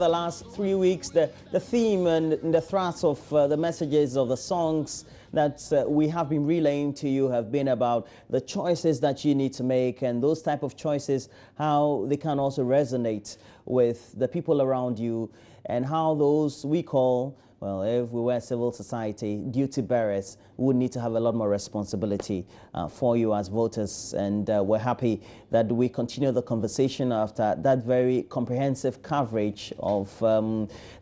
The last 3 weeks, the theme and the thrust of the messages of the songs that we have been relaying to you have been about the choices that you need to make, and those type of choices, how they can also resonate with the people around you, and how those we call, well, if we were civil society, duty bearers would need to have a lot more responsibility for you as voters. And we're happy that we continue the conversation after that very comprehensive coverage of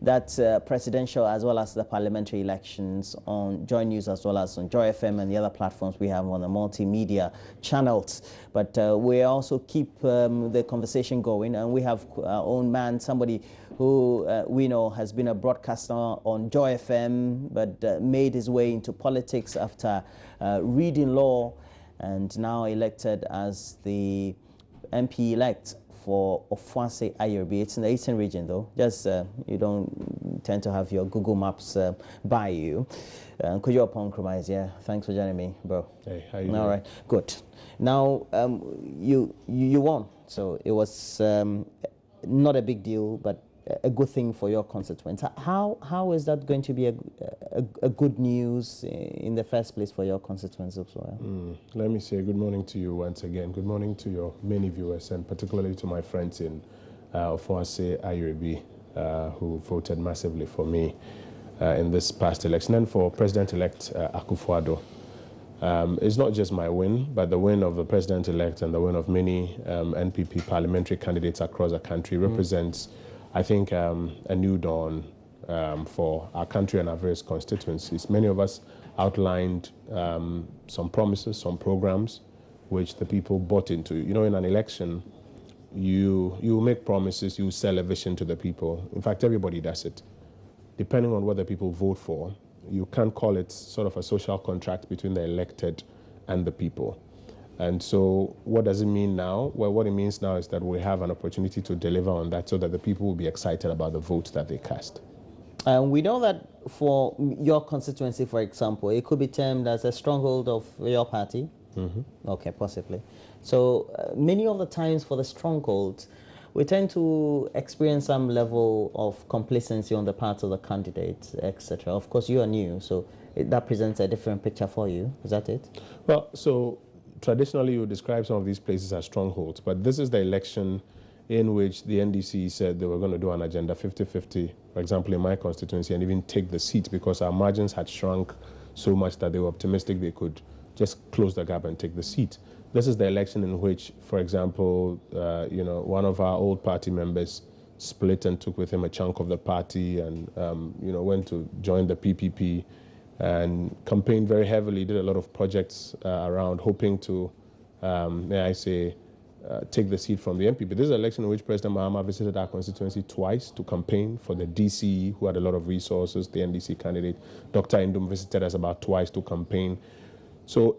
that presidential as well as the parliamentary elections on Joy News as well as on Joy FM and the other platforms we have on the multimedia channels. But we also keep the conversation going, and we have our own man, somebody who we know has been a broadcaster on Joy FM, but made his way into politics after reading law, and now elected as the MP-elect for Ofoase-Ayirebi. It's in the Eastern region, though. Just you don't tend to have your Google Maps by you. Kojo Oppong Nkrumah is here. Thanks for joining me, bro. Hey, how you doing? All right, good. Now you won, so it was not a big deal, but a good thing for your constituents. How is that going to be a good news in the first place for your constituents as well? Let me say good morning to you once again. Good morning to your many viewers, and particularly to my friends in Ofoase-Ayirebi who voted massively for me in this past election, and for President-elect Akufo-Addo. It's not just my win, but the win of the President-elect and the win of many NPP parliamentary candidates across the country represents, I think, a new dawn for our country and our various constituencies. Many of us outlined some promises, some programs, which the people bought into. You know, in an election, you make promises, you sell a vision to the people. In fact, everybody does it. Depending on what the people vote for, you can't call it sort of a social contract between the elected and the people. And so what does it mean now? Well, what it means now is that we have an opportunity to deliver on that so that the people will be excited about the votes that they cast. We know that for your constituency, for example, it could be termed as a stronghold of your party. Okay, possibly. So many of the times for the strongholds, we tend to experience some level of complacency on the part of the candidates, etc. Of course, you are new, so that presents a different picture for you. Is that it? Well, so traditionally, you would describe some of these places as strongholds, but this is the election in which the NDC said they were going to do an agenda 50-50, for example, in my constituency, and even take the seat because our margins had shrunk so much that they were optimistic they could just close the gap and take the seat. This is the election in which, for example, you know, one of our old party members split and took with him a chunk of the party, and you know, went to join the PPP and campaigned very heavily, did a lot of projects around hoping to, may I say, take the seat from the MPP. This is an election in which President Mahama visited our constituency twice to campaign for the DCE, who had a lot of resources, the NDC candidate. Dr. Indum visited us about twice to campaign. So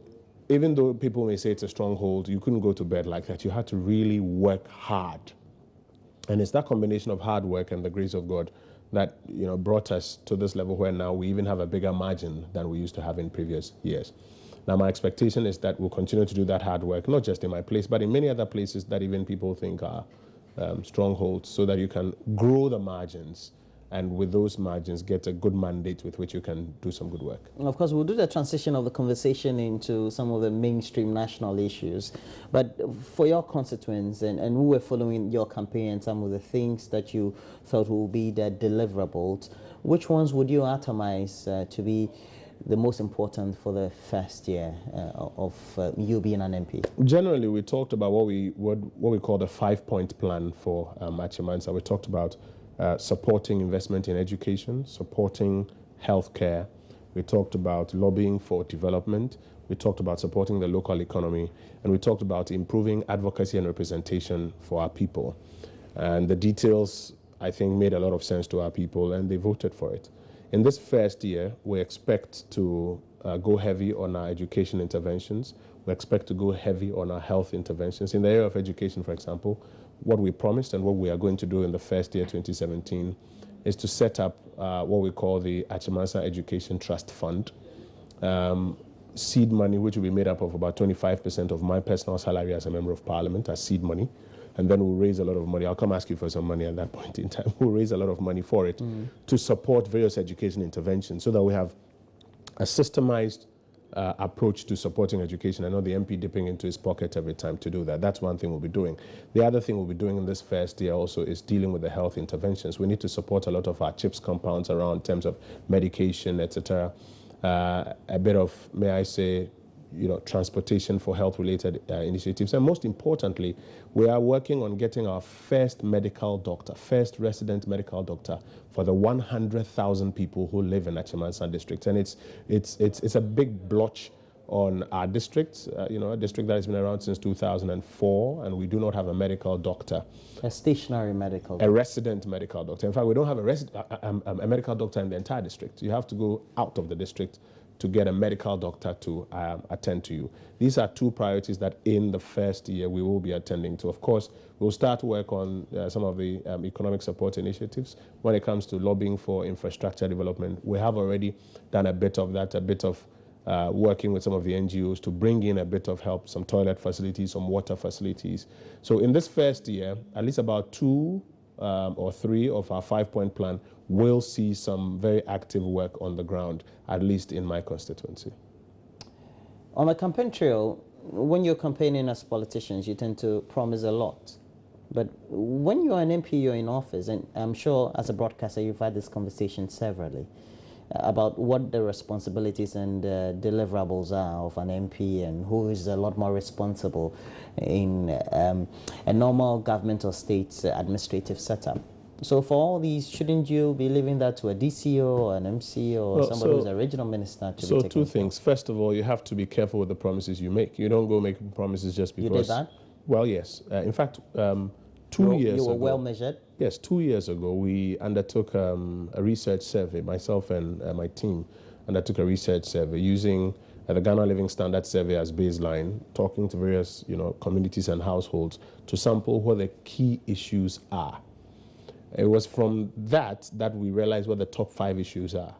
even though people may say it's a stronghold, you couldn't go to bed like that. You had to really work hard. And it's that combination of hard work and the grace of God that, you know, brought us to this level where now we even have a bigger margin than we used to have in previous years. Now, my expectation is that we'll continue to do that hard work, not just in my place, but in many other places that even people think are strongholds, so that you can grow the margins, and with those margins get a good mandate with which you can do some good work. And of course, we'll do the transition of the conversation into some of the mainstream national issues. But for your constituents, and we were following your campaign and some of the things that you thought will be the deliverables, which ones would you atomize to be the most important for the first year of you being an MP? Generally, we talked about what we call the 5-point plan for Achimansa. We talked about supporting investment in education, supporting healthcare. We talked about lobbying for development. We talked about supporting the local economy. And we talked about improving advocacy and representation for our people. And the details, I think, made a lot of sense to our people, and they voted for it. In this first year, we expect to go heavy on our education interventions. We expect to go heavy on our health interventions. In the area of education, for example, what we promised and what we are going to do in the first year, 2017, is to set up what we call the Achimansa Education Trust Fund. Seed money, which will be made up of about 25% of my personal salary as a member of parliament as seed money. and then we'll raise a lot of money. I'll come ask you for some money at that point in time. We'll raise a lot of money for it to support various education interventions so that we have a systemized approach to supporting education. I know the MP dipping into his pocket every time to do that. That's one thing we'll be doing. The other thing we'll be doing in this first year also is dealing with the health interventions. We need to support a lot of our CHIPS compounds around in terms of medication, etc. A bit of, may I say, transportation for health-related initiatives. And most importantly, we are working on getting our first resident medical doctor for the 100,000 people who live in Achimansan district. And it's a big blotch on our district, a district that has been around since 2004, and we do not have a medical doctor. A stationary medical doctor. A resident medical doctor. In fact, we don't have a medical doctor in the entire district. You have to go out of the district to get a medical doctor to attend to you. These are two priorities that in the first year we will be attending to. Of course, we'll start work on some of the economic support initiatives. When it comes to lobbying for infrastructure development, we have already done a bit of that, working with some of the NGOs to bring in a bit of help, some toilet facilities, some water facilities. So in this first year, at least about 2 or 3 of our 5-point plan will see some very active work on the ground, at least in my constituency. On the campaign trail, when you're campaigning as politicians, you tend to promise a lot. But when you're an MP, you're in office, and I'm sure as a broadcaster you've had this conversation severally about what the responsibilities and deliverables are of an MP and who is a lot more responsible in a normal government or state administrative setup. So for all these, shouldn't you be leaving that to a DCO or an MC or somebody who's a regional minister to be taking? So two things. First of all, you have to be careful with the promises you make. You don't go make promises just because. You did that? Well, yes. In fact, 2 years ago. You were well measured? Yes, 2 years ago, we undertook a research survey. Myself and my team undertook a research survey using the Ghana Living Standard Survey as baseline, talking to various communities and households to sample what the key issues are. It was from that we realized what the top 5 issues are.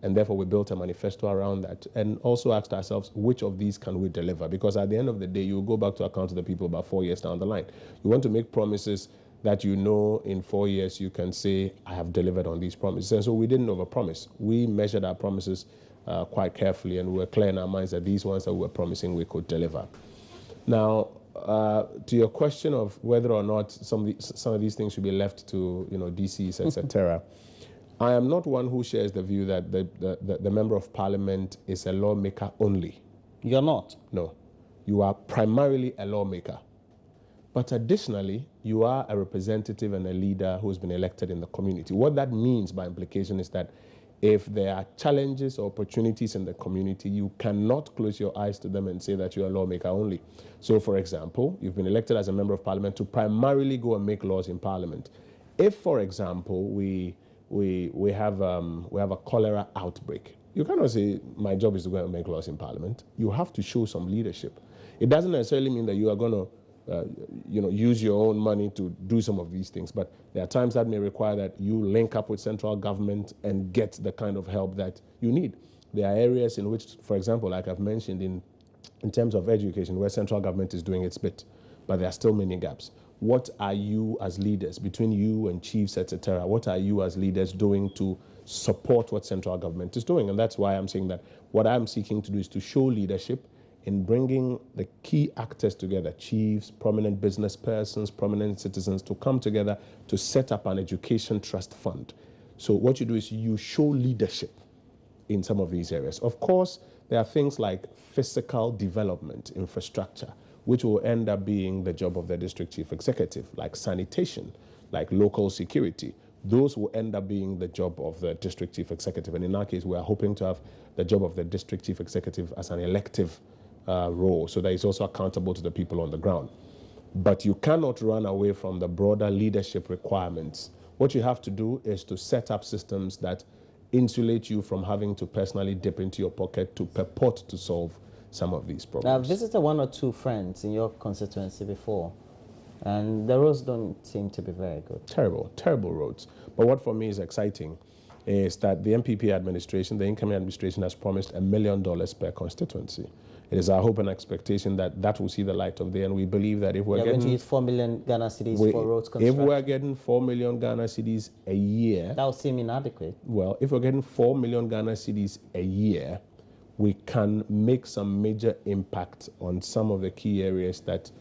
And therefore, we built a manifesto around that and also asked ourselves, which of these can we deliver? Because at the end of the day, you will go back to account to the people about 4 years down the line. You want to make promises that in 4 years you can say, I have delivered on these promises. And so we didn't overpromise. We measured our promises quite carefully, and we were clear in our minds that these ones that we were promising we could deliver. Now, to your question of whether or not some of these things should be left to DCs, etc., I am not one who shares the view that the member of parliament is a lawmaker only. You're not? No. You are primarily a lawmaker. But additionally, you are a representative and a leader who's been elected in the community. What that means by implication is that if there are challenges or opportunities in the community, you cannot close your eyes to them and say that you're a lawmaker only. So, for example, you've been elected as a member of parliament to primarily go and make laws in parliament. If, for example, we have a cholera outbreak, you cannot say, my job is to go and make laws in parliament. You have to show some leadership. It doesn't necessarily mean that you are going to use your own money to do some of these things. But there are times that may require that you link up with central government and get the kind of help that you need. There are areas in which, for example, like I've mentioned in terms of education, where central government is doing its bit, but there are still many gaps. What are you as leaders, between you and chiefs, etc., what are you as leaders doing to support what central government is doing? And that's why I'm saying that what I'm seeking to do is to show leadership in bringing the key actors together, chiefs, prominent business persons, prominent citizens, to come together to set up an education trust fund. So what you do is you show leadership in some of these areas. Of course, there are things like physical development, infrastructure, which will end up being the job of the district chief executive, like sanitation, like local security. Those will end up being the job of the district chief executive. And in our case, we are hoping to have the job of the district chief executive as an elective role, so that he's also accountable to the people on the ground. But you cannot run away from the broader leadership requirements. What you have to do is to set up systems that insulate you from having to personally dip into your pocket to purport to solve some of these problems. I've visited 1 or 2 friends in your constituency before, and the roads don't seem to be very good. Terrible, terrible roads. But what for me is exciting is that the MPP administration, the incoming administration, has promised $1 million per constituency. It is our hope and expectation that that will see the light of day, and we believe that if we're going getting to use 4 million Ghana cedis for roads construction. if we're getting 4 million Ghana cedis a year, that would seem inadequate. Well, if we're getting 4 million Ghana cedis a year, we can make some major impact on some of the key areas that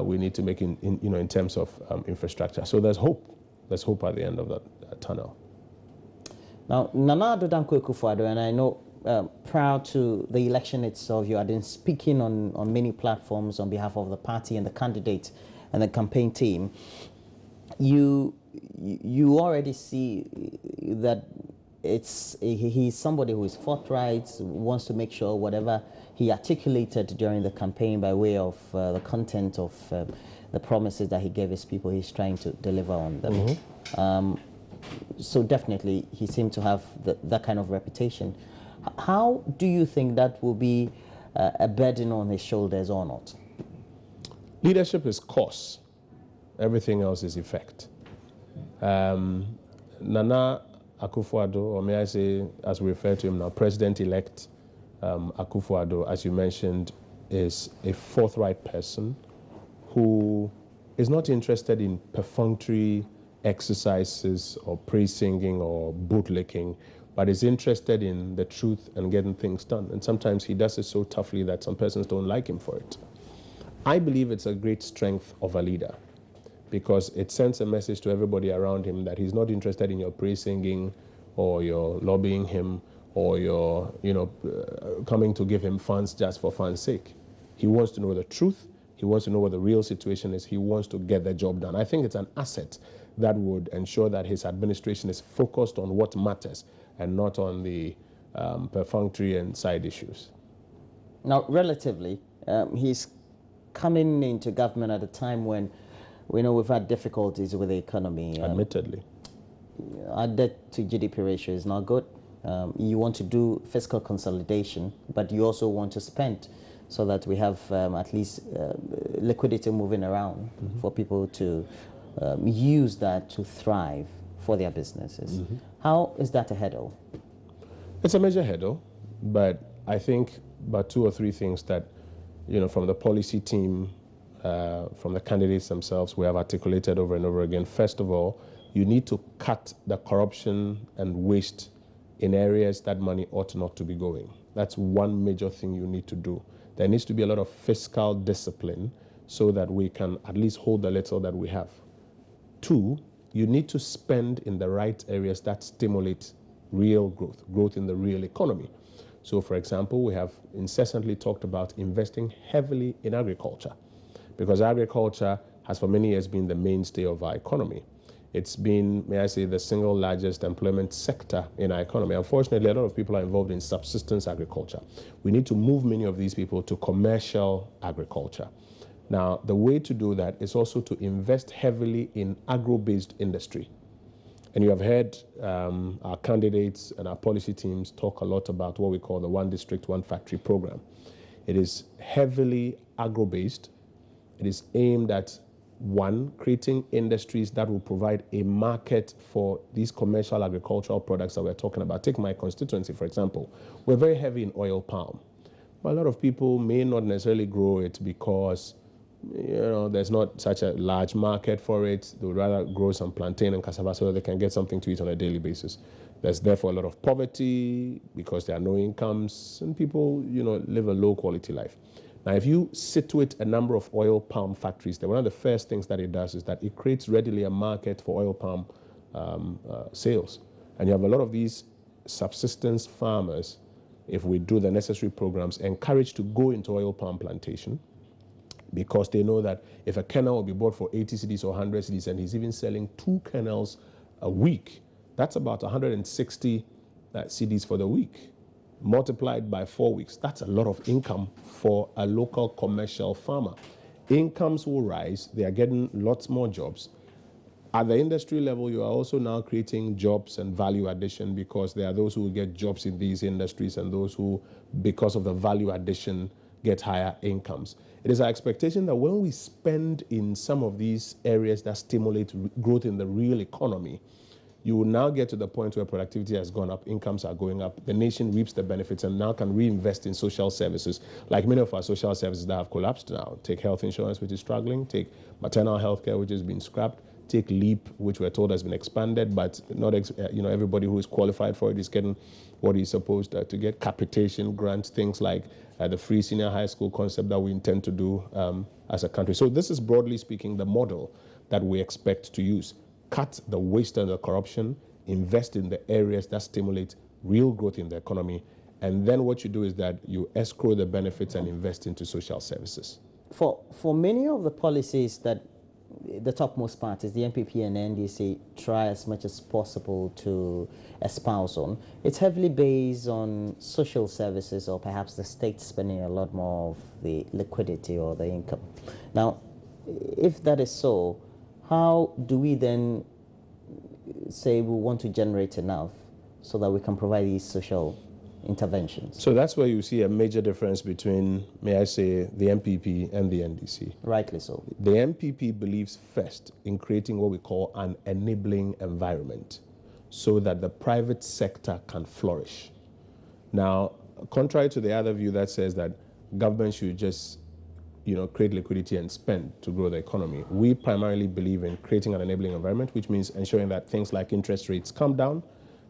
we need to make in terms of infrastructure. So there's hope. There's hope at the end of that tunnel. Now, Nana Addo Dankwa Akufo-Addo, and I know prior to the election itself, you had been speaking on many platforms on behalf of the party and the candidate and the campaign team. You already see that he's somebody who is forthright, wants to make sure whatever he articulated during the campaign by way of the content of the promises that he gave his people, he's trying to deliver on them. Mm-hmm. So definitely he seemed to have that kind of reputation. How do you think that will be a burden on his shoulders or not? Leadership is cause. Everything else is effect. Nana Akufo-Addo, or may I say, as we refer to him now, President-elect Akufo-Addo, as you mentioned, is a forthright person who is not interested in perfunctory exercises or praise singing or bootlicking, but is interested in the truth and getting things done. And sometimes he does it so toughly that some persons don't like him for it. I believe it's a great strength of a leader because it sends a message to everybody around him that he's not interested in your praise singing or your lobbying him or your, coming to give him funds just for fun's sake. He wants to know the truth. He wants to know what the real situation is. He wants to get the job done. I think it's an asset that would ensure that his administration is focused on what matters and not on the perfunctory and side issues. Now, relatively, he's coming into government at a time when we know we've had difficulties with the economy. Admittedly. Our debt to GDP ratio is not good. You want to do fiscal consolidation, but you also want to spend so that we have at least liquidity moving around for people to use that to thrive for their businesses. How is that a hurdle? It's a major hurdle, but I think about 2 or 3 things that, from the policy team, from the candidates themselves, we have articulated over and over again. First of all, you need to cut the corruption and waste in areas that money ought not to be going. That's one major thing you need to do. There needs to be a lot of fiscal discipline so that we can at least hold the little that we have. 2, you need to spend in the right areas that stimulate real growth in the real economy. So, for example, we have incessantly talked about investing heavily in agriculture because agriculture has for many years been the mainstay of our economy. It's been, may I say, the single largest employment sector in our economy. Unfortunately, a lot of people are involved in subsistence agriculture. We need to move many of these people to commercial agriculture. Now, the way to do that is also to invest heavily in agro-based industry. And you have heard our candidates and our policy teams talk a lot about what we call the One District, One Factory program. It is heavily agro-based. It is aimed at, 1, creating industries that will provide a market for these commercial agricultural products that we're talking about. Take my constituency, for example. We're very heavy in oil palm. But a lot of people may not necessarily grow it because there's not such a large market for it. They would rather grow some plantain and cassava so that they can get something to eat on a daily basis. There's therefore a lot of poverty because there are no incomes and people, live a low quality life. Now, if you situate a number of oil palm factories, then one of the first things that it does is that it creates readily a market for oil palm sales. And you have a lot of these subsistence farmers, if we do the necessary programs, encouraged to go into oil palm plantation because they know that if a kernel will be bought for 80 cedis or 100 cedis and he's even selling 2 kernels a week, that's about 160 cedis for the week. Multiplied by 4 weeks, that's a lot of income for a local commercial farmer. Incomes will rise, they are getting lots more jobs. At the industry level, you are also now creating jobs and value addition because there are those who will get jobs in these industries and those who, because of the value addition, get higher incomes. It is our expectation that when we spend in some of these areas that stimulate growth in the real economy, you will now get to the point where productivity has gone up, incomes are going up, the nation reaps the benefits and now can reinvest in social services, like many of our social services that have collapsed now. Take health insurance, which is struggling, take maternal health care, which has been scrapped, take LEAP, which we're told has been expanded, but not everybody who is qualified for it is getting what he's supposed to get. Capitation grants, things like the free senior high school concept that we intend to do as a country. So this is, broadly speaking, the model that we expect to use. Cut the waste and the corruption, invest in the areas that stimulate real growth in the economy, and then what you do is that you escrow the benefits and invest into social services. For many of the policies that the topmost parties, the NPP and the NDC, try as much as possible to espouse on, it's heavily based on social services, or perhaps the state spending a lot more of the liquidity or the income. Now, if that is so, how do we then say we want to generate enough so that we can provide these social interventions? So that's where you see a major difference between, may I say, the MPP and the NDC. Rightly so. The MPP believes first in creating what we call an enabling environment so that the private sector can flourish. Now, contrary to the other view that says that government should just create liquidity and spend to grow the economy, we primarily believe in creating an enabling environment, which means ensuring that things like interest rates come down,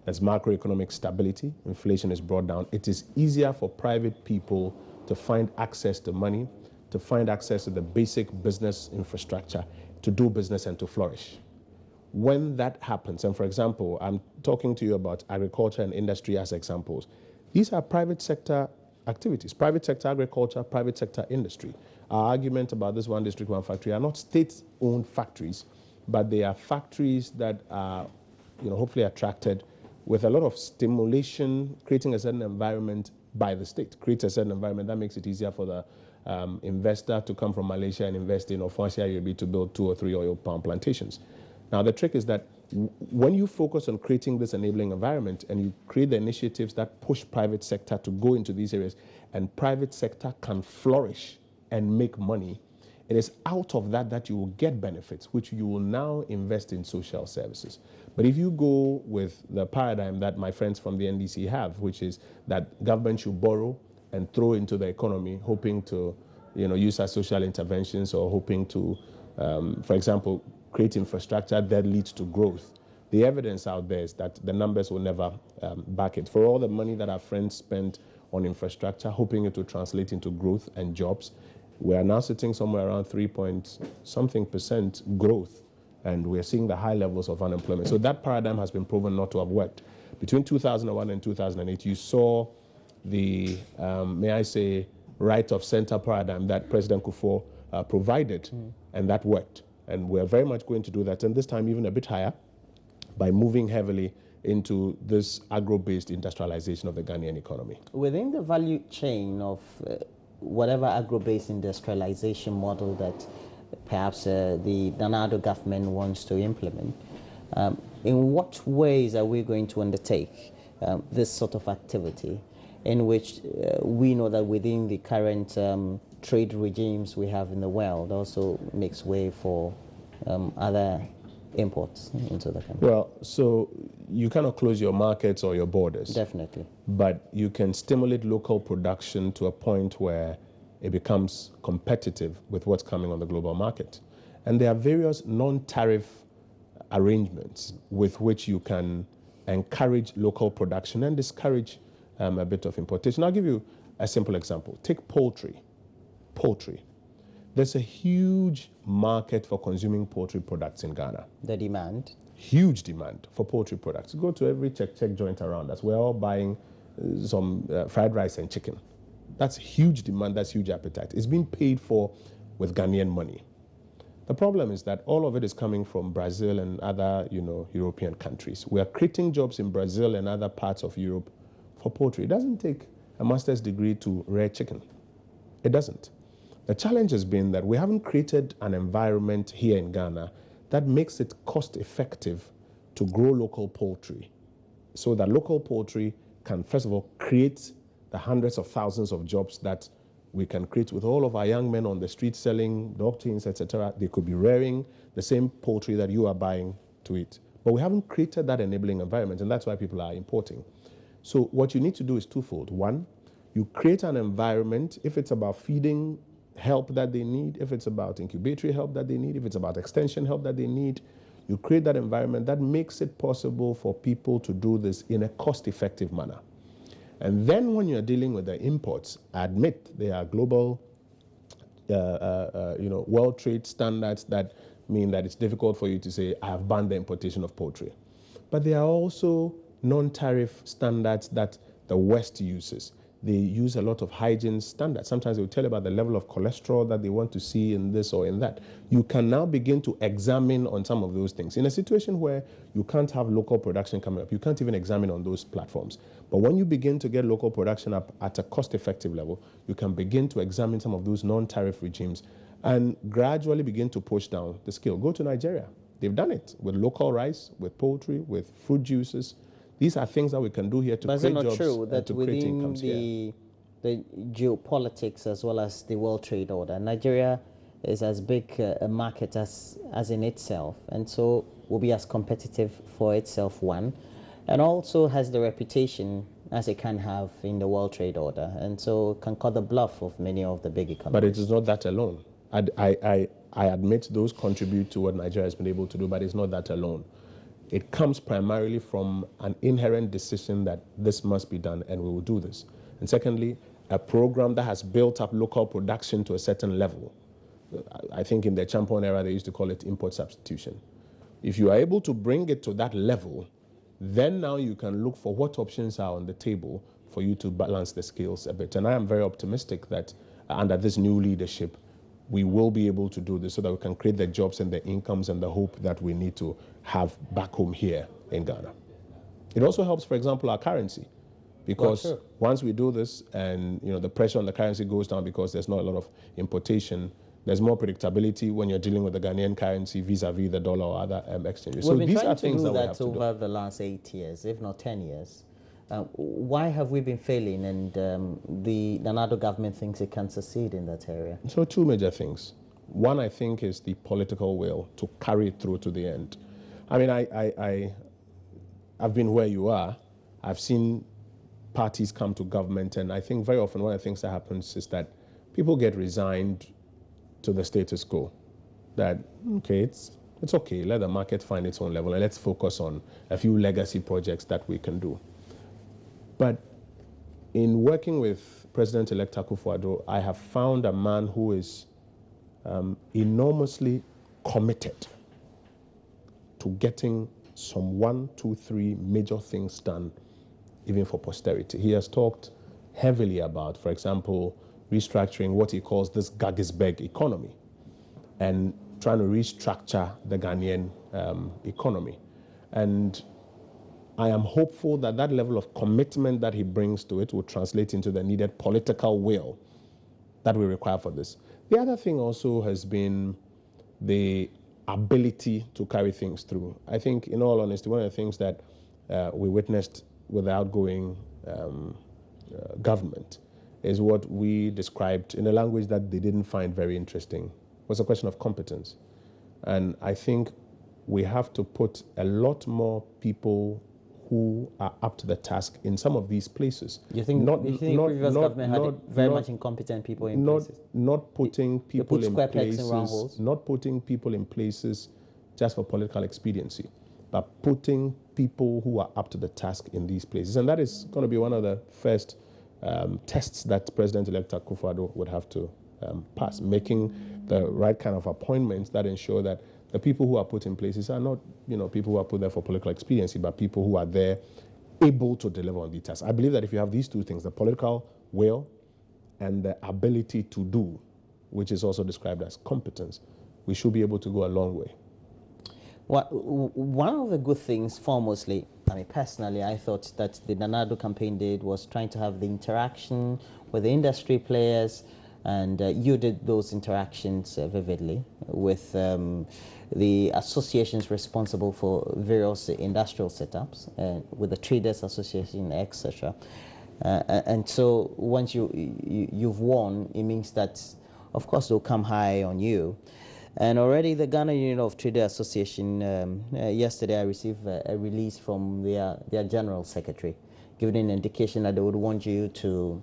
there's macroeconomic stability, inflation is brought down. It is easier for private people to find access to money, to find access to the basic business infrastructure, to do business and to flourish. When that happens, and for example, I'm talking to you about agriculture and industry as examples, these are private sector activities, private sector agriculture, private sector industry. Our argument about this one district, one factory are not state-owned factories, but they are factories that are hopefully attracted with a lot of stimulation, creating a certain environment by the state, creates a certain environment that makes it easier for the investor to come from Malaysia and invest in Ofoase-Ayirebi to build 2 or 3 oil palm plantations. Now, the trick is that when you focus on creating this enabling environment and you create the initiatives that push private sector to go into these areas, and private sector can flourish and make money, it is out of that you will get benefits, which you will now invest in social services. But if you go with the paradigm that my friends from the NDC have, which is that government should borrow and throw into the economy, hoping to use as social interventions, or hoping to, for example, create infrastructure that leads to growth, the evidence out there is that the numbers will never back it. For all the money that our friends spent on infrastructure, hoping it will translate into growth and jobs, we are now sitting somewhere around 3-point-something% growth, and we're seeing the high levels of unemployment. So that paradigm has been proven not to have worked. Between 2001 and 2008, you saw the, may I say, right of center paradigm that President Kufuor provided, and that worked. And we're very much going to do that, and this time even a bit higher, by moving heavily into this agro-based industrialization of the Ghanaian economy. Within the value chain of whatever agro-based industrialization model that perhaps the Nana Addo government wants to implement, in what ways are we going to undertake this sort of activity, in which we know that within the current trade regimes we have in the world also makes way for other imports into the country? Well, so you cannot close your markets or your borders. Definitely. But you can stimulate local production to a point where it becomes competitive with what's coming on the global market. And there are various non-tariff arrangements with which you can encourage local production and discourage a bit of importation. I'll give you a simple example. Take poultry. Poultry. There's a huge market for consuming poultry products in Ghana. The demand? Huge demand for poultry products. Go to every check joint around us. We're all buying some fried rice and chicken. That's huge demand, that's huge appetite. It's being paid for with Ghanaian money. The problem is that all of it is coming from Brazil and other, European countries. We are creating jobs in Brazil and other parts of Europe for poultry. It doesn't take a master's degree to rear chicken. It doesn't. The challenge has been that we haven't created an environment here in Ghana that makes it cost effective to grow local poultry, so that local poultry can, first of all, create the hundreds of thousands of jobs that we can create with all of our young men on the street selling dog tins, etc. They could be rearing the same poultry that you are buying to eat. But we haven't created that enabling environment, and that's why people are importing. So what you need to do is twofold. One, you create an environment, if it's about feeding help that they need, if it's about incubatory help that they need, if it's about extension help that they need, you create that environment that makes it possible for people to do this in a cost-effective manner. And then when you're dealing with the imports, admit they are global, World Trade standards that mean that it's difficult for you to say, I have banned the importation of poultry. But there are also non-tariff standards that the West uses. They use a lot of hygiene standards. Sometimes they will tell you about the level of cholesterol that they want to see in this or in that. You can now begin to examine on some of those things. In a situation where you can't have local production coming up, you can't even examine on those platforms. But when you begin to get local production up at a cost-effective level, you can begin to examine some of those non-tariff regimes and gradually begin to push down the scale. Go to Nigeria. They've done it with local rice, with poultry, with fruit juices. These are things that we can do here to create jobs. But is it not true that within the geopolitics as well as the World Trade Order, Nigeria is as big a market as in itself, and so will be as competitive for itself, one, and also has the reputation as it can have in the World Trade Order, and so can cut the bluff of many of the big economies. But it is not that alone. I admit those contribute to what Nigeria has been able to do, but it's not that alone. It comes primarily from an inherent decision that this must be done and we will do this. And secondly, a program that has built up local production to a certain level. I think in the Champon era, they used to call it import substitution. If you are able to bring it to that level, then now you can look for what options are on the table for you to balance the scales a bit. And I am very optimistic that under this new leadership, we will be able to do this so that we can create the jobs and the incomes and the hope that we need to have back home here in Ghana. It also helps, for example, our currency, because once we do this and the pressure on the currency goes down because there's not a lot of importation, there's more predictability when you're dealing with the Ghanaian currency vis-a-vis the dollar or other exchanges. So these are things that we have to do over the last 8 years, if not 10 years. Why have we been failing, and the Nana government thinks it can succeed in that area? So two major things. One, I think, is the political will to carry it through to the end. I mean, I've been where you are. I've seen parties come to government, and I think very often one of the things that happens is that people get resigned to the status quo. That, okay, it's okay, let the market find its own level, and let's focus on a few legacy projects that we can do. But in working with President-elect Akufo-Addo, I have found a man who is enormously committed to getting some 1, 2, 3 major things done, even for posterity. He has talked heavily about, for example, restructuring what he calls this Gagisberg economy and trying to restructure the Ghanaian economy. And I am hopeful that that level of commitment that he brings to it will translate into the needed political will that we require for this. The other thing also has been the ability to carry things through. I think, in all honesty, one of the things that we witnessed with the outgoing government is what we described in a language that they didn't find very interesting, was a question of competence. And I think we have to put a lot more people who are up to the task in some of these places. You think the previous government had very much incompetent people in places? Not putting people in places, not putting people in places just for political expediency, but putting people who are up to the task in these places. And that is going to be one of the first tests that President-elect Akufo-Addo would have to pass, making the right kind of appointments that ensure that the people who are put in places are not, people who are put there for political expediency, but people who are there able to deliver on the task. I believe that if you have these two things, the political will and the ability to do, which is also described as competence, we should be able to go a long way. Well, one of the good things, foremostly, personally, I thought that the Nana campaign did was trying to have the interaction with the industry players, and you did those interactions vividly with the associations responsible for various industrial setups, with the Traders Association, etc. And so once you've won, it means that, of course, they'll come high on you. And already the Ghana Union of Trade Association, yesterday I received a release from their General Secretary, giving an indication that they would want you to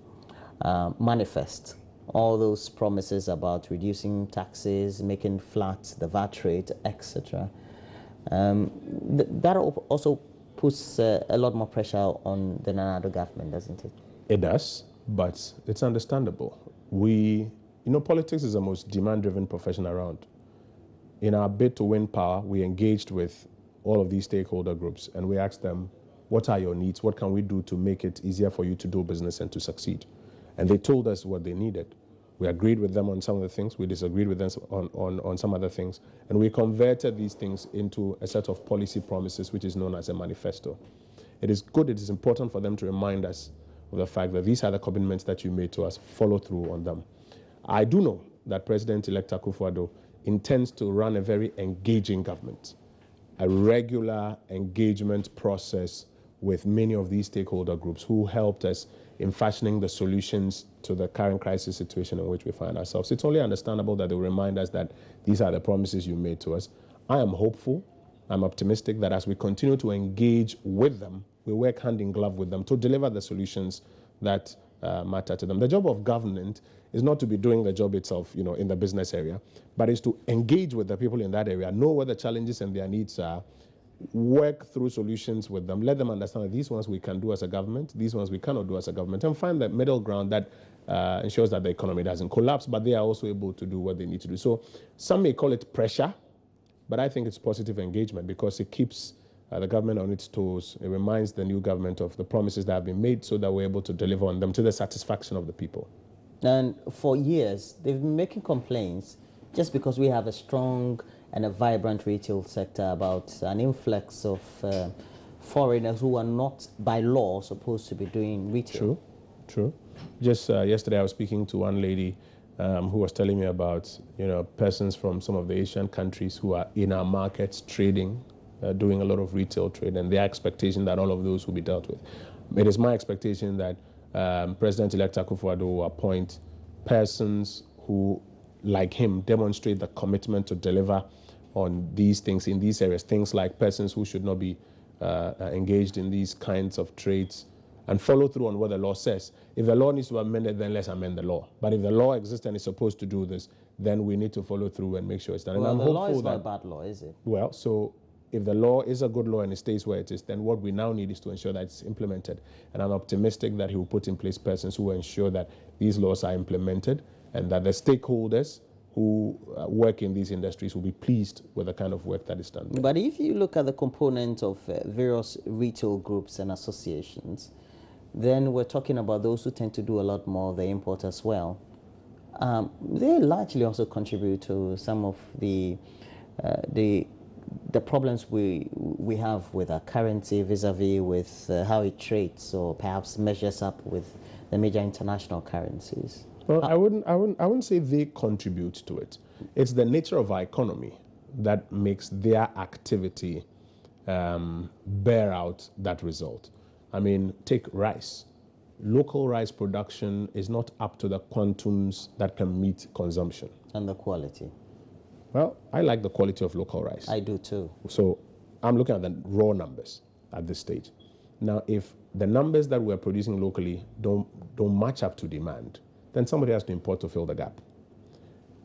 manifest all those promises about reducing taxes, making flat the VAT rate, etc. That also puts a lot more pressure on the Nana Addo government, doesn't it? It does, but it's understandable. Politics is the most demand-driven profession around. In our bid to win power, we engaged with all of these stakeholder groups and we asked them, what are your needs? What can we do to make it easier for you to do business and to succeed? And they told us what they needed. We agreed with them on some of the things, we disagreed with them on some other things, and we converted these things into a set of policy promises, which is known as a manifesto. It is good, it is important for them to remind us of the fact that these are the commitments that you made to us, follow through on them. I do know that President-elect Akufo-Addo intends to run a very engaging government, a regular engagement process with many of these stakeholder groups who helped us in fashioning the solutions to the current crisis situation in which we find ourselves. It's only understandable that they remind us that these are the promises you made to us. I am hopeful, I'm optimistic that as we continue to engage with them, we work hand in glove with them to deliver the solutions that matter to them. The job of government is not to be doing the job itself, in the business area, but is to engage with the people in that area, know what the challenges and their needs are, work through solutions with them, let them understand that these ones we can do as a government, these ones we cannot do as a government, and find that middle ground that ensures that the economy doesn't collapse, but they are also able to do what they need to do. So some may call it pressure, but I think it's positive engagement because it keeps the government on its toes. It reminds the new government of the promises that have been made so that we're able to deliver on them to the satisfaction of the people. And for years, they've been making complaints just because we have a strong and a vibrant retail sector about an influx of foreigners who are not by law supposed to be doing retail. True. Just yesterday I was speaking to one lady who was telling me about persons from some of the Asian countries who are in our markets trading, doing a lot of retail trade, and their expectation that all of those will be dealt with. It is my expectation that President-elect Akufo-Addo will appoint persons who, like him, demonstrate the commitment to deliver on these things in these areas, things like persons who should not be engaged in these kinds of trades, and follow through on what the law says. If the law needs to be amended, then let's amend the law. But if the law exists and is supposed to do this, then we need to follow through and make sure it's done. Well, and the law is not a bad law, is it? Well, so if the law is a good law and it stays where it is, then what we now need is to ensure that it's implemented. And I'm optimistic that he will put in place persons who will ensure that these laws are implemented and that the stakeholders who work in these industries will be pleased with the kind of work that is done there. But if you look at the component of various retail groups and associations, then we're talking about those who tend to do a lot more, the import as well. They largely also contribute to some of the problems we have with our currency vis-a-vis with how it trades, or perhaps measures up with the major international currencies. Well, I wouldn't say they contribute to it. It's the nature of our economy that makes their activity bear out that result. I mean, take rice. Local rice production is not up to the quantums that can meet consumption. And the quality. Well, I like the quality of local rice. I do too. So I'm looking at the raw numbers at this stage. Now, if the numbers that we're producing locally don't match up to demand, then somebody has to import to fill the gap.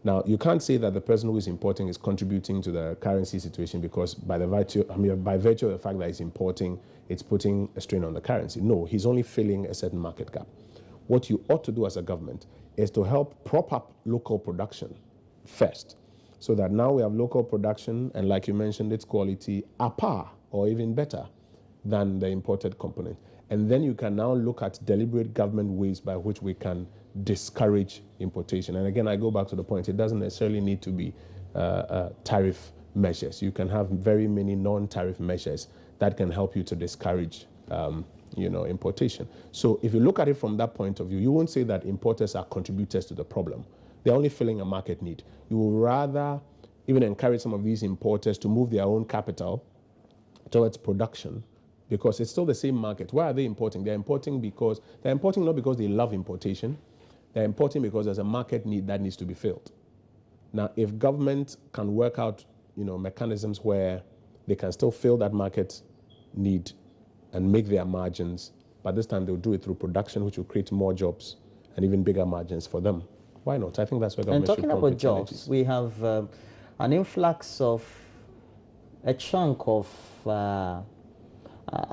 Now, you can't say that the person who is importing is contributing to the currency situation because by virtue of the fact that he's importing, it's putting a strain on the currency. No, he's only filling a certain market gap. What you ought to do as a government is to help prop up local production first, so that now we have local production, and like you mentioned, its quality at par or even better than the imported component. And then you can now look at deliberate government ways by which we can discourage importation. And again, I go back to the point, it doesn't necessarily need to be tariff measures. You can have very many non-tariff measures that can help you to discourage importation. So if you look at it from that point of view, you won't say that importers are contributors to the problem. They're only filling a market need. You will rather even encourage some of these importers to move their own capital towards production, because it's still the same market. Why are they importing? They're importing not because they love importation. They're importing because there's a market need that needs to be filled. Now, if government can work out, mechanisms where they can still fill that market need and make their margins, but this time they'll do it through production, which will create more jobs and even bigger margins for them. Why not? I think that's where government should. And talking about jobs, we have an influx of a chunk of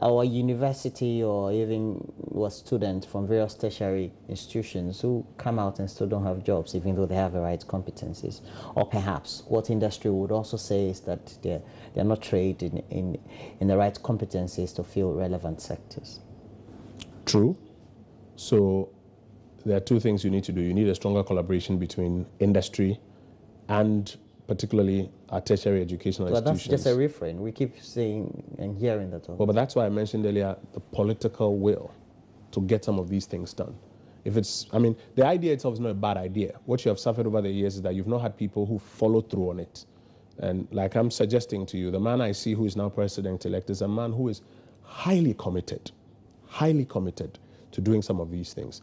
our university or even was students from various tertiary institutions who come out and still don't have jobs, even though they have the right competencies. Or perhaps what industry would also say is that they're not trained in the right competencies to fill relevant sectors. True. So there are two things you need to do. You need a stronger collaboration between industry and particularly our tertiary educational institutions. But that's just a refrain. We keep saying and hearing that. Well, but that's why I mentioned earlier the political will to get some of these things done. The idea itself is not a bad idea. What you have suffered over the years is that you've not had people who follow through on it. And like I'm suggesting to you, the man I see who is now president-elect is a man who is highly committed to doing some of these things.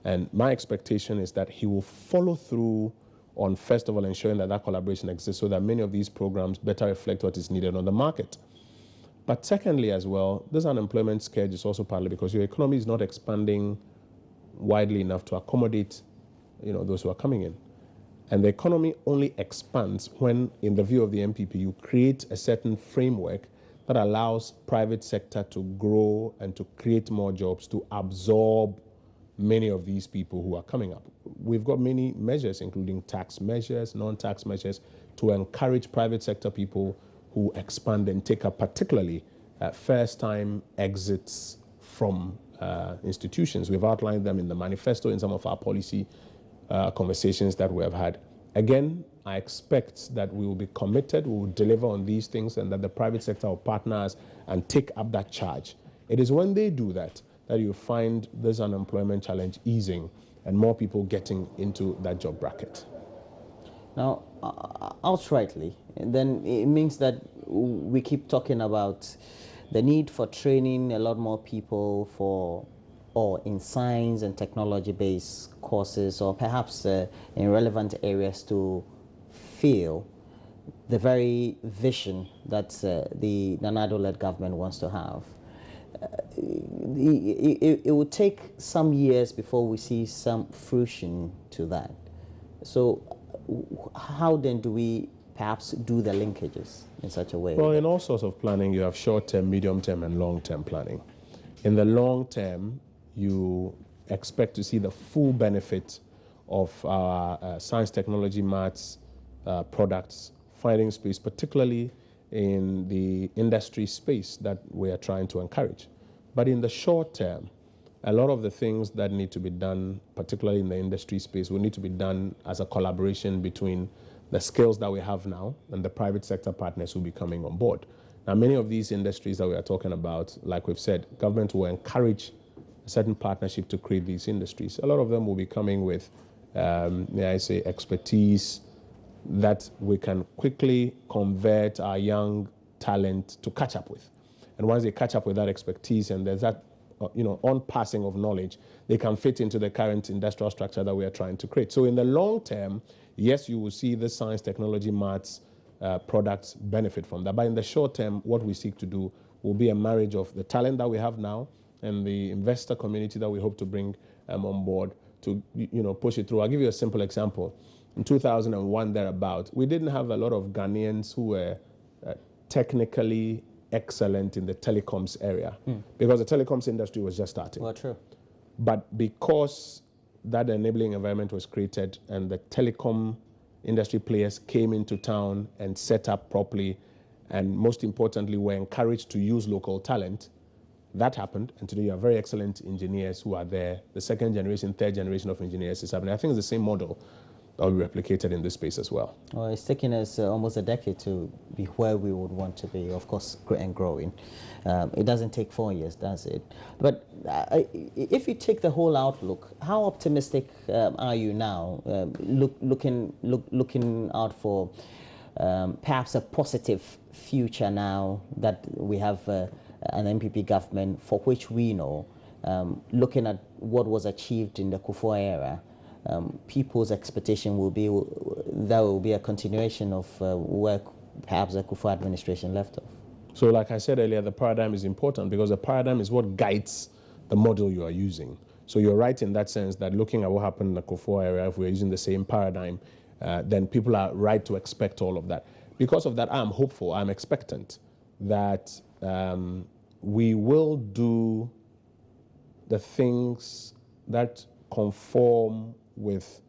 And my expectation is that he will follow through on, first of all, ensuring that collaboration exists so that many of these programs better reflect what is needed on the market. But secondly as well, this unemployment scourge is also partly because your economy is not expanding widely enough to accommodate, those who are coming in. And the economy only expands when, in the view of the MPP, you create a certain framework that allows private sector to grow and to create more jobs to absorb many of these people who are coming up. We've got many measures, including tax measures, non-tax measures, to encourage private sector people who expand and take up particularly first-time exits from institutions. We've outlined them in the manifesto in some of our policy conversations that we have had. Again, I expect that we will be committed, we will deliver on these things, and that the private sector will partner us and take up that charge. It is when they do that that you find this unemployment challenge easing and more people getting into that job bracket. Now, outrightly, then it means that we keep talking about the need for training a lot more people in science and technology-based courses, or perhaps in relevant areas to fill the very vision that the Nana-Addo-led government wants to have. It would take some years before we see some fruition to that. So how then do we perhaps do the linkages in such a way? Well, in all sorts of planning, you have short-term, medium-term, and long-term planning. In the long term, you expect to see the full benefit of our science, technology, maths products finding space, particularly in the industry space that we are trying to encourage. But in the short term, a lot of the things that need to be done, particularly in the industry space, will need to be done as a collaboration between the skills that we have now and the private sector partners who will be coming on board. Now, many of these industries that we are talking about, like we've said, government will encourage a certain partnership to create these industries. A lot of them will be coming with, expertise that we can quickly convert our young talent to catch up with. And once they catch up with that expertise and there's that, on-passing of knowledge, they can fit into the current industrial structure that we are trying to create. So in the long term, yes, you will see the science, technology, maths products benefit from that. But in the short term, what we seek to do will be a marriage of the talent that we have now and the investor community that we hope to bring on board to, push it through. I'll give you a simple example. In 2001, thereabout, we didn't have a lot of Ghanaians who were technically excellent in the telecoms area because the telecoms industry was just starting. Well, true. But because that enabling environment was created and the telecom industry players came into town and set up properly, and most importantly, were encouraged to use local talent, that happened. And today you have very excellent engineers who are there. The second generation, third generation of engineers is happening. I think it's the same model that will be replicated in this space as well. Well, it's taken us almost a decade to be where we would want to be, of course, and growing. It doesn't take 4 years, does it? But if you take the whole outlook, how optimistic are you now, looking out for perhaps a positive future now that we have an MPP government for which we know, looking at what was achieved in the Kufuor era, people's expectation will be that will be a continuation of where perhaps the Kufuor administration left off? So like I said earlier, the paradigm is important because the paradigm is what guides the model you are using. So you're right in that sense that looking at what happened in the Kufuor area, if we're using the same paradigm, then people are right to expect all of that. Because of that, I'm hopeful, I'm expectant that we will do the things that conform with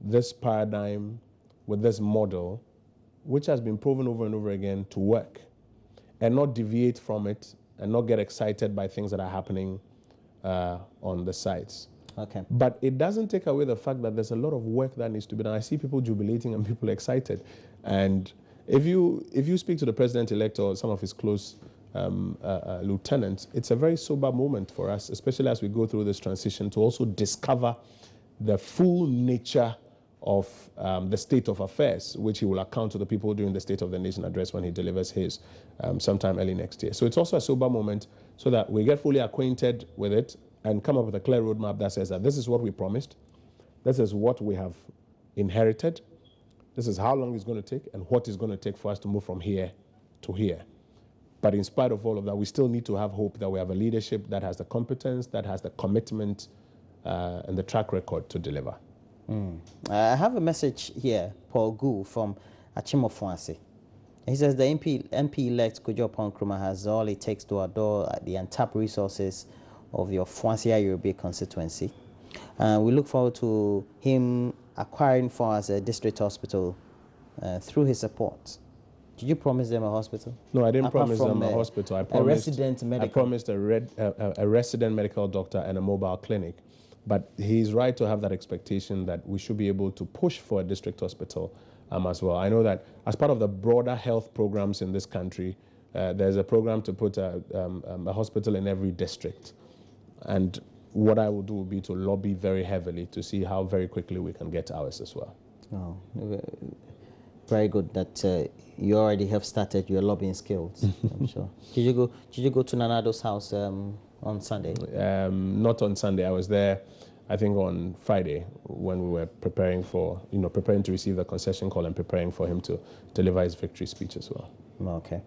this paradigm, with this model, which has been proven over and over again to work, and not deviate from it and not get excited by things that are happening on the sites. Okay. But it doesn't take away the fact that there's a lot of work that needs to be done. I see people jubilating and people excited. And if you speak to the president-elect or some of his close lieutenants, it's a very sober moment for us, especially as we go through this transition, to also discover the full nature of the state of affairs, which he will account to the people during the State of the Nation address when he delivers his sometime early next year. So it's also a sober moment so that we get fully acquainted with it and come up with a clear roadmap that says that this is what we promised, this is what we have inherited, this is how long it's going to take, and what it's going to take for us to move from here to here. But in spite of all of that, we still need to have hope that we have a leadership that has the competence, that has the commitment, and the track record to deliver. I have a message here, Paul Gu from Ofoase. He says the MP-elect Kojo Nkrumah has all it takes to adore the untapped resources of the Ofoase-Ayirebi constituency. We look forward to him acquiring for us a district hospital through his support. Did you promise them a hospital? No, I didn't promise them a hospital. I promised a resident medical doctor and a mobile clinic. But he's right to have that expectation that we should be able to push for a district hospital as well. I know that as part of the broader health programs in this country, there's a program to put a hospital in every district. And what I will do will be to lobby very heavily to see how very quickly we can get ours as well. Oh, very good that you already have started your lobbying skills, I'm sure. Did you go to Nanado's house on Sunday? Not on Sunday. I was there, I think, on Friday when we were preparing to receive the concession call and preparing for him to deliver his victory speech as well. Okay.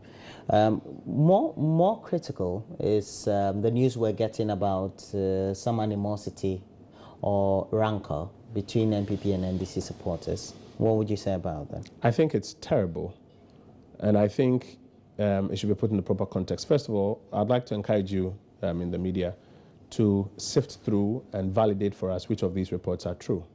More critical is the news we're getting about some animosity or rancor between NPP and NDC supporters. What would you say about that? I think it's terrible, and I think it should be put in the proper context. First of all, I'd like to encourage you in the media to sift through and validate for us which of these reports are true,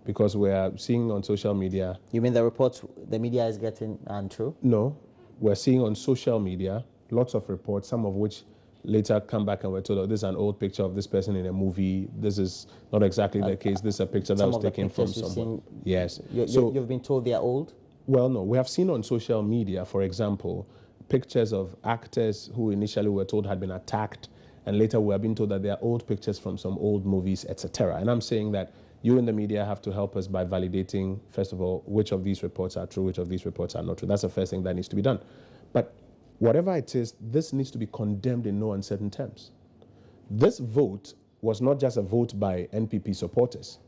because we are seeing on social media. You mean the reports the media is getting untrue? No, we're seeing on social media lots of reports, some of which later come back and we're told, oh, this is an old picture of this person in a movie. This is not exactly the case. This is a picture that was taken from someone. Yes. You've been told they are old? Well, no. We have seen on social media, for example, pictures of actors who initially were told had been attacked, and later we have been told that they are old pictures from some old movies, etc. And I'm saying that you in the media have to help us by validating, first of all, which of these reports are true, which of these reports are not true. That's the first thing that needs to be done. But whatever it is, this needs to be condemned in no uncertain terms. This vote was not just a vote by NPP supporters.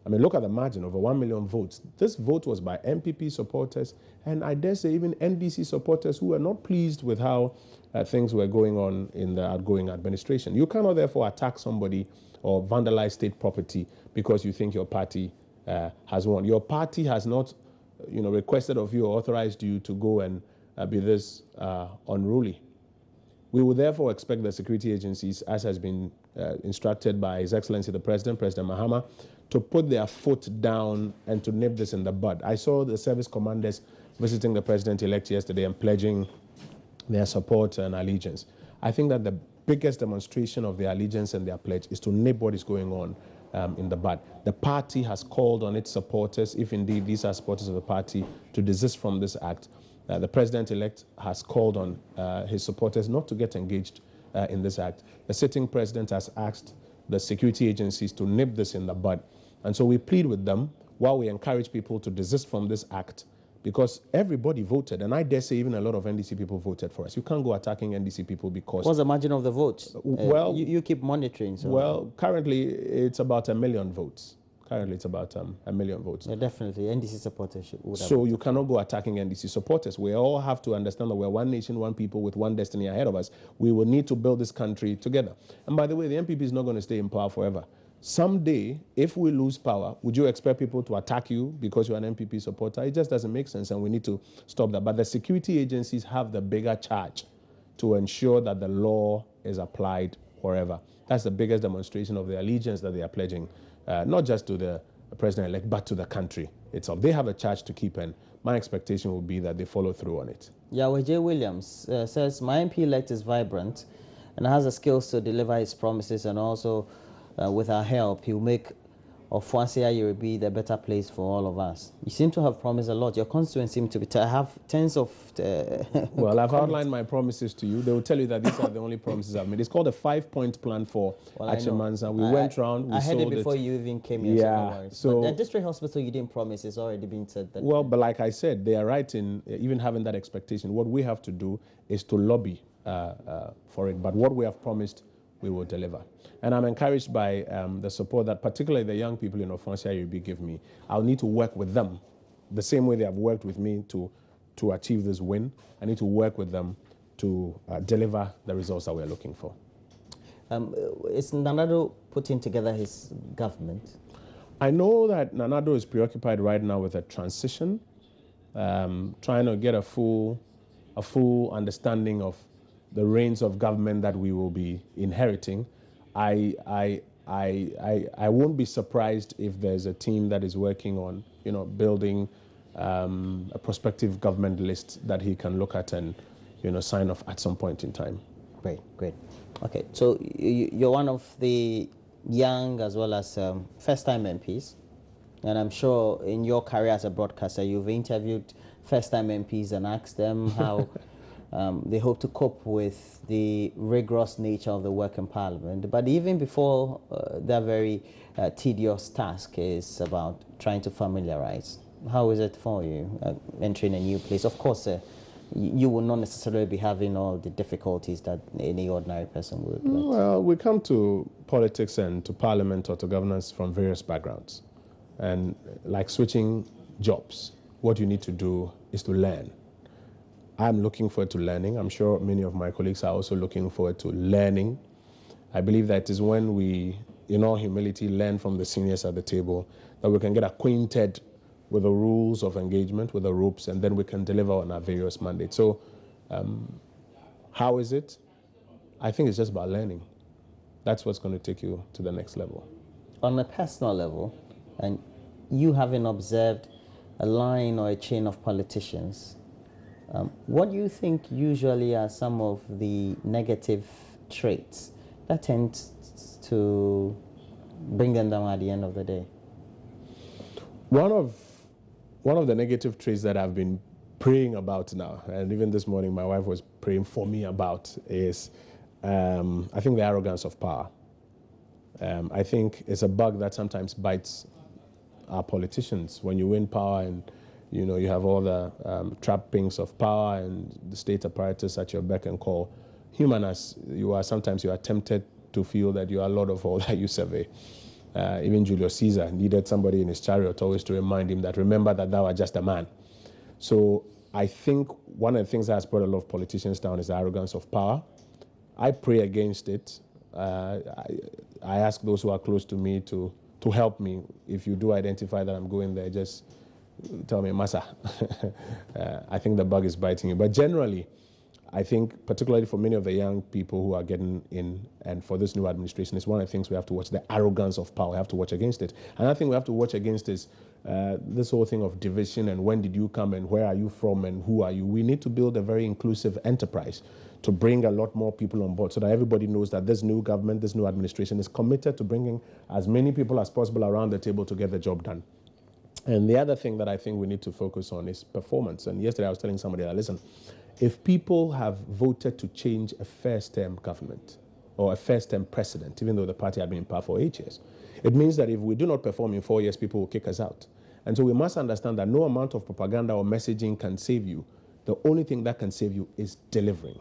I mean, look at the margin, over 1 million votes. This vote was by NPP supporters, and I dare say even NDC supporters who were not pleased with how things were going on in the outgoing administration. You cannot therefore attack somebody or vandalize state property because you think your party has won. Your party has not, requested of you or authorized you to go and be this unruly. We will therefore expect the security agencies, as has been instructed by His Excellency the President, President Mahama, to put their foot down and to nip this in the bud. I saw the service commanders visiting the President-elect yesterday and pledging their support and allegiance. I think that the biggest demonstration of their allegiance and their pledge is to nip what is going on in the bud. The party has called on its supporters, if indeed these are supporters of the party, to desist from this act. The President-elect has called on his supporters not to get engaged in this act. The sitting president has asked the security agencies to nip this in the bud. And so we plead with them while we encourage people to desist from this act, because everybody voted, and I dare say even a lot of NDC people voted for us. You can't go attacking NDC people because... What's the margin of the votes? Well, you keep monitoring. So. Well, currently it's about 1 million votes. Currently, it's about 1 million votes. Yeah, definitely. NDC supporters would have. So you cannot go attacking NDC supporters. We all have to understand that we're one nation, one people with one destiny ahead of us. We will need to build this country together. And by the way, the NPP is not going to stay in power forever. Someday, if we lose power, would you expect people to attack you because you're an NPP supporter? It just doesn't make sense, and we need to stop that. But the security agencies have the bigger charge to ensure that the law is applied forever. That's the biggest demonstration of the allegiance that they are pledging, not just to the president-elect, but to the country itself. They have a charge to keep, and my expectation would be that they follow through on it. Yahweh J. Williams says, my MP-elect is vibrant and has the skills to deliver his promises, and also with our help, he will make Ofoase-Ayirebi the better place for all of us. You seem to have promised a lot. Your constituents seem to have tens of... well, I've outlined my promises to you. They will tell you that these are the only promises I've made. It's called a 5-point plan for Achimanza. We went round, we I heard sold it before you even came here. Yeah. So the district hospital you didn't promise is already been said. That well, but like I said, they are right in even having that expectation. What we have to do is to lobby for it. But what we have promised, we will deliver. And I'm encouraged by the support that particularly the young people in Ofoase-Ayirebi give me. I'll need to work with them the same way they have worked with me to achieve this win. I need to work with them to deliver the results that we're looking for. Is Nanado putting together his government? I know that Nanado is preoccupied right now with a transition, trying to get a full understanding of the reins of government that we will be inheriting. I won't be surprised if there's a team that is working on, building a prospective government list that he can look at and, sign off at some point in time. Great. Okay, so you're one of the young as well as first-time MPs, and I'm sure in your career as a broadcaster, you've interviewed first-time MPs and asked them how they hope to cope with the rigorous nature of the work in Parliament. But even before that very tedious task is about trying to familiarize. How is it for you entering a new place? Of course, you will not necessarily be having all the difficulties that any ordinary person would. Well, we come to politics and to Parliament or to governance from various backgrounds. And like switching jobs, what you need to do is to learn. I'm looking forward to learning. I'm sure many of my colleagues are also looking forward to learning. I believe that it is when we, in all humility, learn from the seniors at the table that we can get acquainted with the rules of engagement, with the ropes, and then we can deliver on our various mandates. So how is it? I think it's just about learning. That's what's going to take you to the next level. On a personal level, and you having observed a line or a chain of politicians, what do you think usually are some of the negative traits that tend to bring them down at the end of the day? One of the negative traits that I've been praying about now, and even this morning my wife was praying for me about, is I think the arrogance of power. I think it's a bug that sometimes bites our politicians. When you win power and you have all the trappings of power and the state apparatus at your beck and call. Human as you are, sometimes you are tempted to feel that you are Lord of all that you survey. Even Julius Caesar needed somebody in his chariot always to remind him that, remember that thou art just a man. So I think one of the things that has brought a lot of politicians down is the arrogance of power. I pray against it. I ask those who are close to me to help me. If you do identify that I'm going there, just tell me, Masa. I think the bug is biting you. But generally, I think, particularly for many of the young people who are getting in, and for this new administration, it's one of the things we have to watch, the arrogance of power. We have to watch against it. Another thing we have to watch against is this whole thing of division and when did you come and where are you from and who are you. We need to build a very inclusive enterprise to bring a lot more people on board so that everybody knows that this new government, this new administration is committed to bringing as many people as possible around the table to get the job done. And the other thing that I think we need to focus on is performance. And yesterday I was telling somebody that, listen, if people have voted to change a first-term government or a first-term president, even though the party had been in power for 8 years, it means that if we do not perform in 4 years, people will kick us out. And so we must understand that no amount of propaganda or messaging can save you. The only thing that can save you is delivering.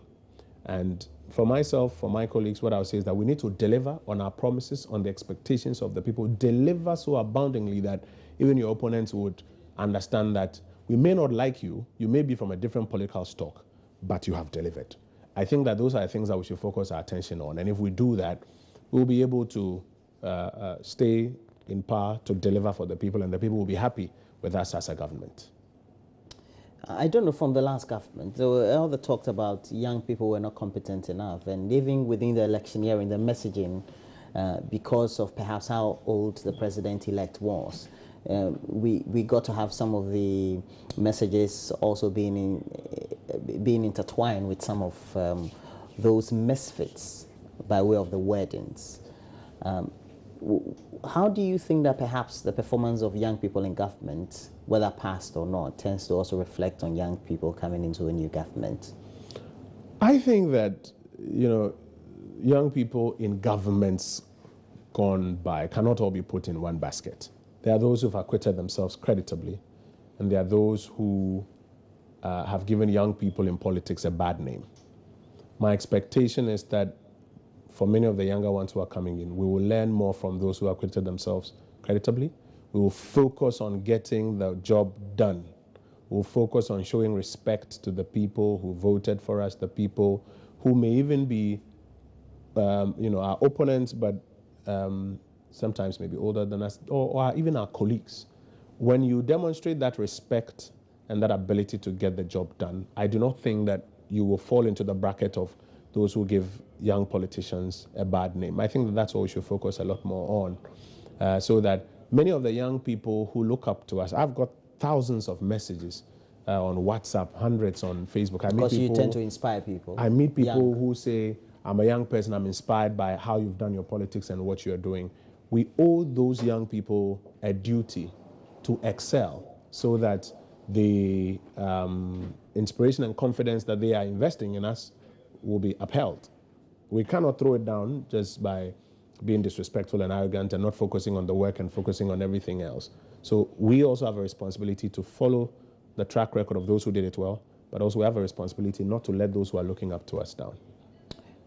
And for myself, for my colleagues, what I would say is that we need to deliver on our promises, on the expectations of the people, deliver so aboundingly that even your opponents would understand that we may not like you, you may be from a different political stock, but you have delivered. I think that those are the things that we should focus our attention on. And if we do that, we'll be able to stay in power to deliver for the people, and the people will be happy with us as a government. I don't know, from the last government, there were all the talked about young people were not competent enough, and even within the election year in the messaging, because of perhaps how old the president-elect was, we got to have some of the messages also being intertwined with some of those misfits by way of the wordings. How do you think that perhaps the performance of young people in government, whether past or not, tends to also reflect on young people coming into a new government? I think that, you know, young people in governments gone by cannot all be put in one basket. There are those who've acquitted themselves creditably, and there are those who have given young people in politics a bad name. My expectation is that for many of the younger ones who are coming in, we will learn more from those who acquitted themselves creditably. We will focus on getting the job done. We'll focus on showing respect to the people who voted for us, the people who may even be, you know, our opponents, but sometimes maybe older than us, or even our colleagues. When you demonstrate that respect and that ability to get the job done, I do not think that you will fall into the bracket of those who give young politicians a bad name. I think that that's what we should focus a lot more on, so that many of the young people who look up to us, I've got thousands of messages on WhatsApp, hundreds on Facebook. Because you tend to inspire people. I meet people who say, I'm a young person, I'm inspired by how you've done your politics and what you're doing. We owe those young people a duty to excel so that the inspiration and confidence that they are investing in us will be upheld. We cannot throw it down just by being disrespectful and arrogant and not focusing on the work and focusing on everything else. So we also have a responsibility to follow the track record of those who did it well, but also we have a responsibility not to let those who are looking up to us down.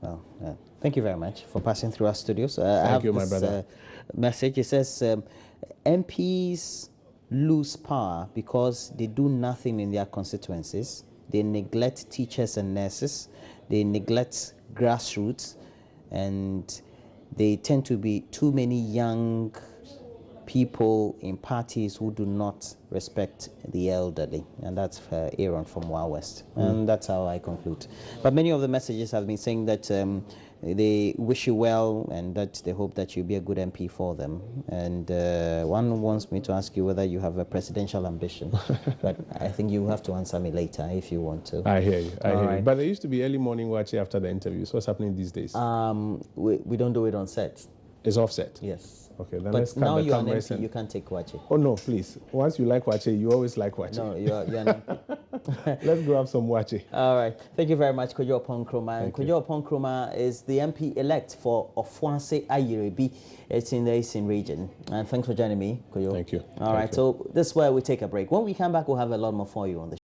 Well, thank you very much for passing through our studios. Thank you, my brother. Message, it says, MPs lose power because they do nothing in their constituencies. They neglect teachers and nurses. They neglect grassroots, and they tend to be too many young people in parties who do not respect the elderly. And that's Aaron from Wild West. And that's how I conclude. But many of the messages have been saying that they wish you well and that they hope that you'll be a good MP for them. And one wants me to ask you whether you have a presidential ambition. But I think you have to answer me later if you want to. I hear you. I hear you. But there used to be early morning watching after the interviews. What's happening these days? We don't do it on set. It's offset? Yes. Okay, then But let's now you're an cameras MP, you can't take Wache. Oh, no, please. Once you like Wache, you always like Wache. No, you're an MP. Let's go have some Wache. All right. Thank you very much, Kojo Oppong Nkrumah. And Kojo Oppong Nkrumah is the MP-elect for Ofoase-Ayirebi. It's in the Eastern region. And thanks for joining me, Kojo. Thank you. All right, so this is where we take a break. When we come back, we'll have a lot more for you on the show.